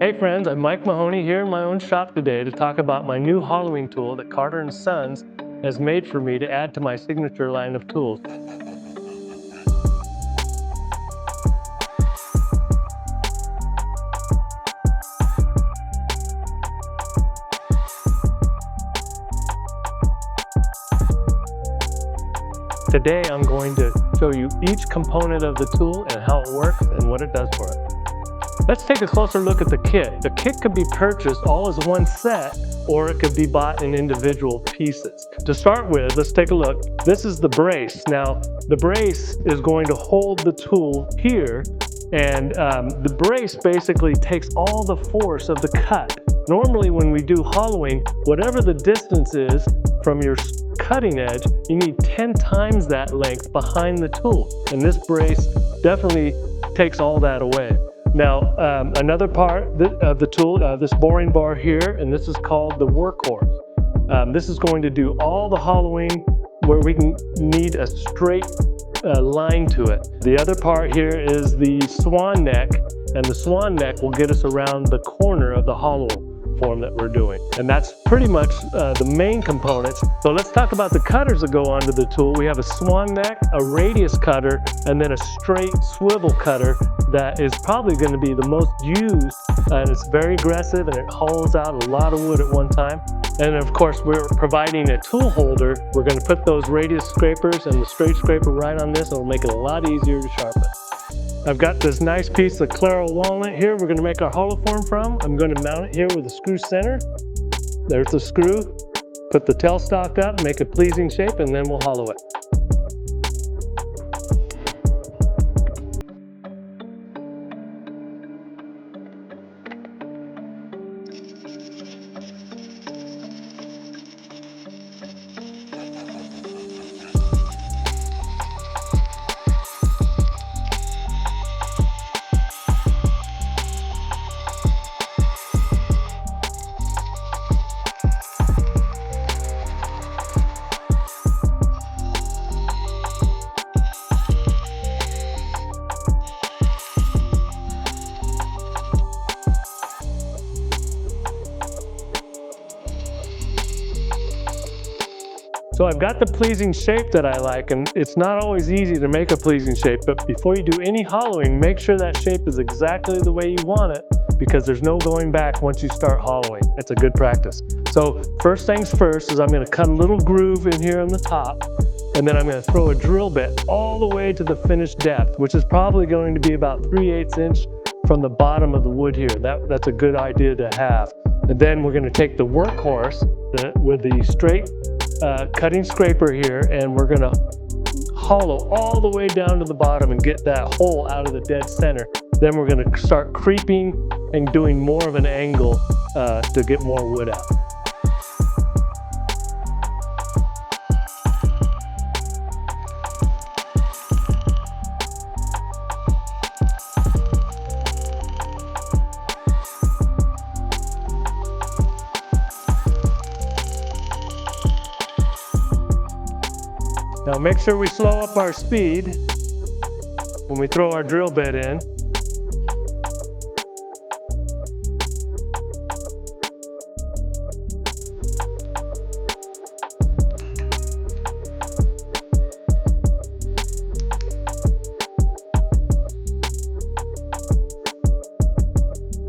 Hey friends, I'm Mike Mahoney here in my own shop today to talk about my new hollowing tool that Carter & Sons has made for me to add to my signature line of tools. Today I'm going to show you each component of the tool and how it works and what it does for it. Let's take a closer look at the kit. The kit could be purchased all as one set, or it could be bought in individual pieces. To start with, let's take a look. This is the brace. Now, the brace is going to hold the tool here, and the brace basically takes all the force of the cut. Normally when we do hollowing, whatever the distance is from your cutting edge, you need 10 times that length behind the tool. And this brace definitely takes all that away. Now, another part of the tool, this boring bar here, and this is called the workhorse. This is going to do all the hollowing where we need a straight line to it. The other part here is the Swan neck, and the Swan neck will get us around the corner of the hollow form that we're doing. And that's pretty much the main components. So let's talk about the cutters that go onto the tool. We have a Swan neck, a radius cutter, and then a straight swivel cutter that is probably going to be the most used, and it's very aggressive and it hollows out a lot of wood at one time. And of course, we're providing a tool holder. We're going to put those radius scrapers and the straight scraper right on this, and it'll make it a lot easier to sharpen. I've got this nice piece of Claro walnut here we're going to make our hollow form from. I'm going to mount it here with a screw center. There's the screw. Put the tailstock up, make a pleasing shape, and then we'll hollow it. So I've got the pleasing shape that I like, and it's not always easy to make a pleasing shape, but before you do any hollowing, make sure that shape is exactly the way you want it, because there's no going back once you start hollowing. It's a good practice. So first things first is I'm going to cut a little groove in here on the top, and then I'm going to throw a drill bit all the way to the finished depth, which is probably going to be about 3/8 inch from the bottom of the wood here. That's a good idea to have. And then we're going to take the workhorse with the straight cutting scraper here, and we're going to hollow all the way down to the bottom and get that hole out of the dead center. Then we're going to start creeping and doing more of an angle to get more wood out. Now make sure we slow up our speed when we throw our drill bit in.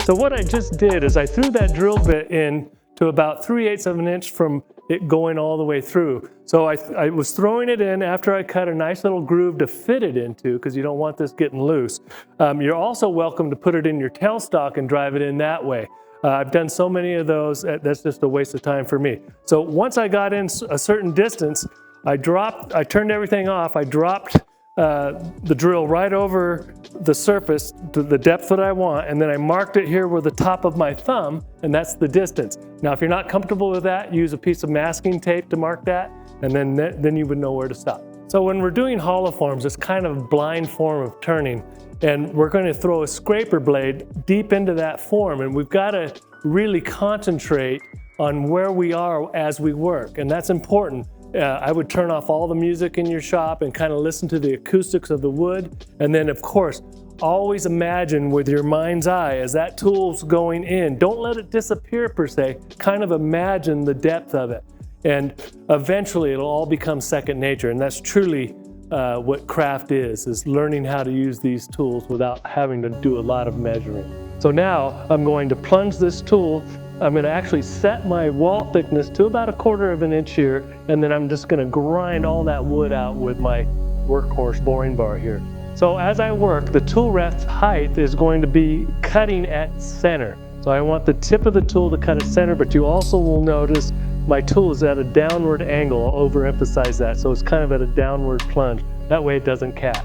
So what I just did is I threw that drill bit in to about 3/8 of an inch from it going all the way through. So I was throwing it in after I cut a nice little groove to fit it into, because you don't want this getting loose. You're also welcome to put it in your tailstock and drive it in that way. I've done so many of those, that's just a waste of time for me. So once I got in a certain distance, I turned everything off, I dropped the drill right over the surface to the depth that I want, and then I marked it here with the top of my thumb, and that's the distance. Now if you're not comfortable with that, use a piece of masking tape to mark that, and then you would know where to stop. So when we're doing hollow forms, it's kind of a blind form of turning, and we're going to throw a scraper blade deep into that form, and we've got to really concentrate on where we are as we work, and that's important. I would turn off all the music in your shop and kind of listen to the acoustics of the wood. And then of course, always imagine with your mind's eye as that tool's going in. Don't let it disappear per se, kind of imagine the depth of it. And eventually it'll all become second nature, and that's truly what craft is learning how to use these tools without having to do a lot of measuring. So now I'm going to plunge this tool. I'm going to actually set my wall thickness to about 1/4 of an inch here, and then I'm just going to grind all that wood out with my workhorse boring bar here. So as I work, the tool rest height is going to be cutting at center. So I want the tip of the tool to cut at center, but you also will notice my tool is at a downward angle. I'll overemphasize that. So it's kind of at a downward plunge. That way it doesn't catch.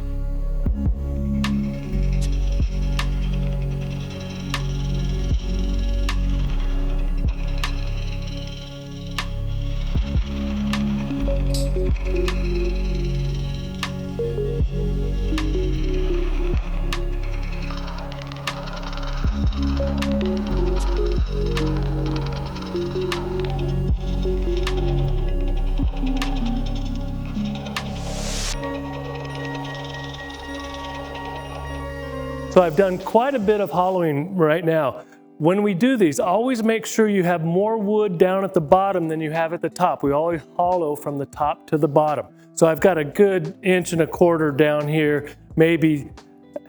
So I've done quite a bit of hollowing right now. When we do these, always make sure you have more wood down at the bottom than you have at the top. We always hollow from the top to the bottom. So I've got a good 1.25 inches down here, maybe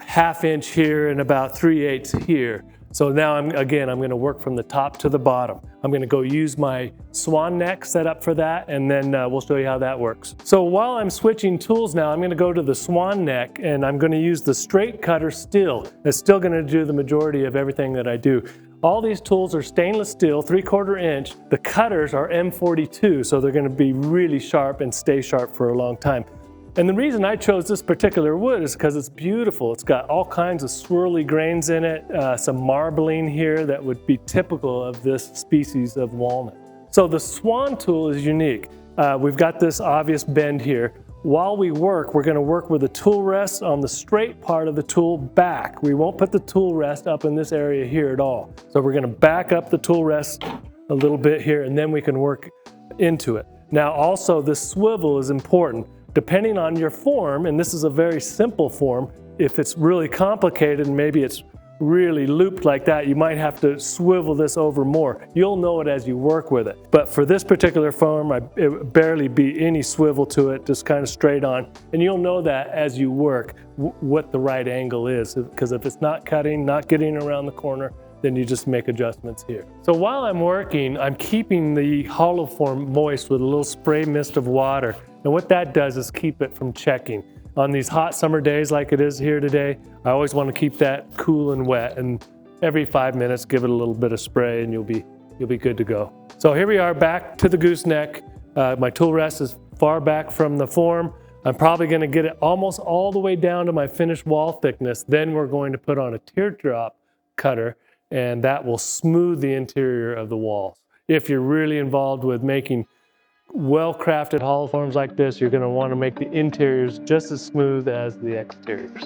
1/2 inch here, and about 3/8 here. So now I'm going to work from the top to the bottom. I'm going to go use my Swan neck set up for that, and then we'll show you how that works. So while I'm switching tools now, I'm going to go to the Swan neck, and I'm going to use the straight cutter still. It's still going to do the majority of everything that I do. All these tools are stainless steel, 3/4 inch. The cutters are M42, so they're going to be really sharp and stay sharp for a long time. And the reason I chose this particular wood is because it's beautiful. It's got all kinds of swirly grains in it, some marbling here that would be typical of this species of walnut. So the Swan tool is unique. We've got this obvious bend here. While we work, we're going to work with the tool rest on the straight part of the tool back. We won't put the tool rest up in this area here at all. So we're going to back up the tool rest a little bit here, and then we can work into it. Now also, this swivel is important. Depending on your form, and this is a very simple form, if it's really complicated and maybe it's really looped like that, you might have to swivel this over more. You'll know it as you work with it. But for this particular form, it would barely be any swivel to it, just kind of straight on. And you'll know that as you work, what the right angle is. Because if it's not cutting, not getting around the corner, then you just make adjustments here. So while I'm working, I'm keeping the hollow form moist with a little spray mist of water. And what that does is keep it from checking. On these hot summer days like it is here today, I always want to keep that cool and wet. And every 5 minutes, give it a little bit of spray and you'll be good to go. So here we are back to the gooseneck. My tool rest is far back from the form. I'm probably going to get it almost all the way down to my finished wall thickness. Then we're going to put on a teardrop cutter, and that will smooth the interior of the walls. If you're really involved with making well-crafted hollow forms like this, you're going to want to make the interiors just as smooth as the exteriors.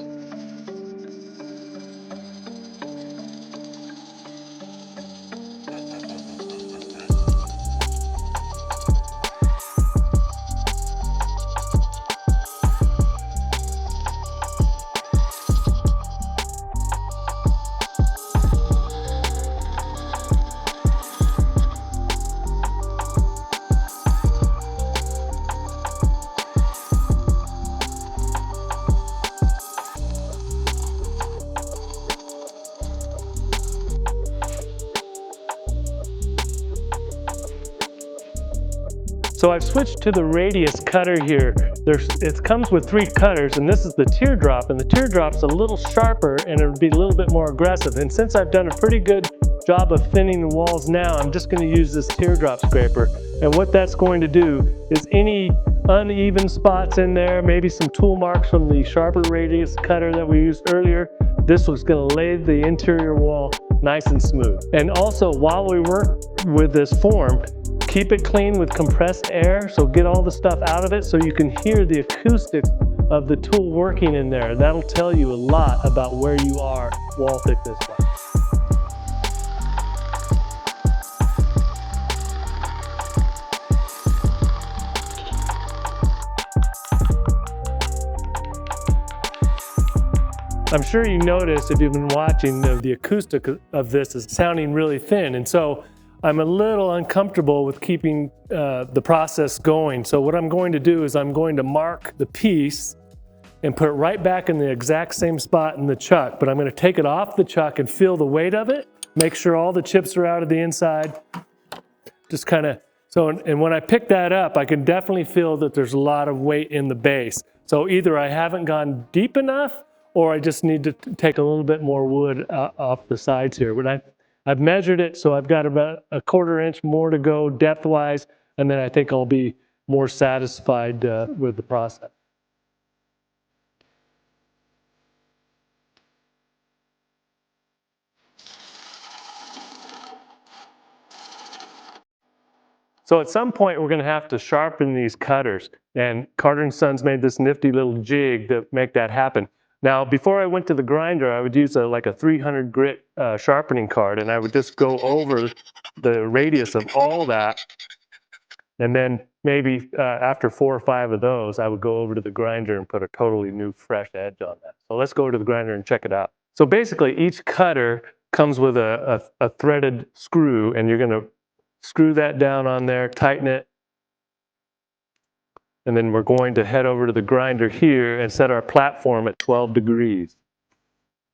So I've switched to the radius cutter here. It comes with 3 cutters, and this is the teardrop, and the teardrop's a little sharper and it'll be a little bit more aggressive. And since I've done a pretty good job of thinning the walls now, I'm just going to use this teardrop scraper. And what that's going to do is any uneven spots in there, maybe some tool marks from the sharper radius cutter that we used earlier, this was going to lay the interior wall nice and smooth. And also, while we work with this form, keep it clean with compressed air, so get all the stuff out of it so you can hear the acoustics of the tool working in there. That'll tell you a lot about where you are wall thickness-wise. I'm sure you noticed if you've been watching the acoustic of this is sounding really thin, and so I'm a little uncomfortable with keeping the process going. So what I'm going to do is I'm going to mark the piece and put it right back in the exact same spot in the chuck, but I'm going to take it off the chuck and feel the weight of it, make sure all the chips are out of the inside, just kind of, so, and when I pick that up, I can definitely feel that there's a lot of weight in the base. So either I haven't gone deep enough or I just need to take a little bit more wood off the sides here. But I've measured it, so I've got about a 1/4 inch more to go depth-wise, and then I think I'll be more satisfied with the process. So at some point, we're going to have to sharpen these cutters. And Carter & Sons made this nifty little jig to make that happen. Now, before I went to the grinder, I would use like a 300 grit sharpening card, and I would just go over the radius of all that. And then maybe after 4 or 5 of those, I would go over to the grinder and put a totally new, fresh edge on that. So let's go to the grinder and check it out. So basically, each cutter comes with a threaded screw, and you're going to screw that down on there, tighten it, and then we're going to head over to the grinder here and set our platform at 12 degrees.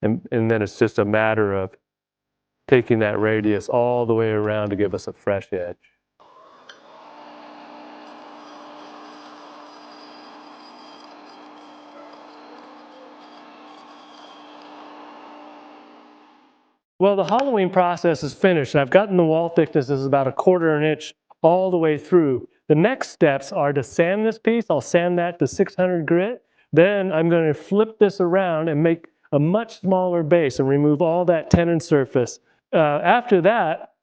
And then it's just a matter of taking that radius all the way around to give us a fresh edge. Well, the hollowing process is finished. I've gotten the wall thickness is about a 1/4 inch all the way through. The next steps are to sand this piece. I'll sand that to 600 grit. Then I'm going to flip this around and make a much smaller base and remove all that tenon surface. After that,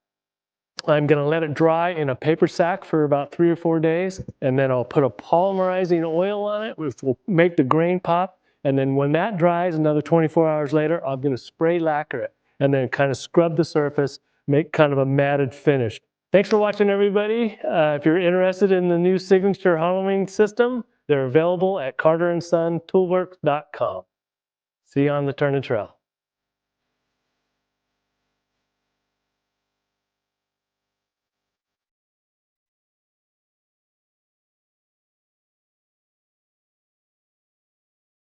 I'm going to let it dry in a paper sack for about 3 or 4 days, and then I'll put a polymerizing oil on it, which will make the grain pop. And then when that dries, another 24 hours later, I'm going to spray lacquer it and then kind of scrub the surface, make kind of a matted finish. Thanks for watching, everybody. If you're interested in the new Signature Hollowing System, they're available at carterandsontoolworks.com. See you on the turn and trail.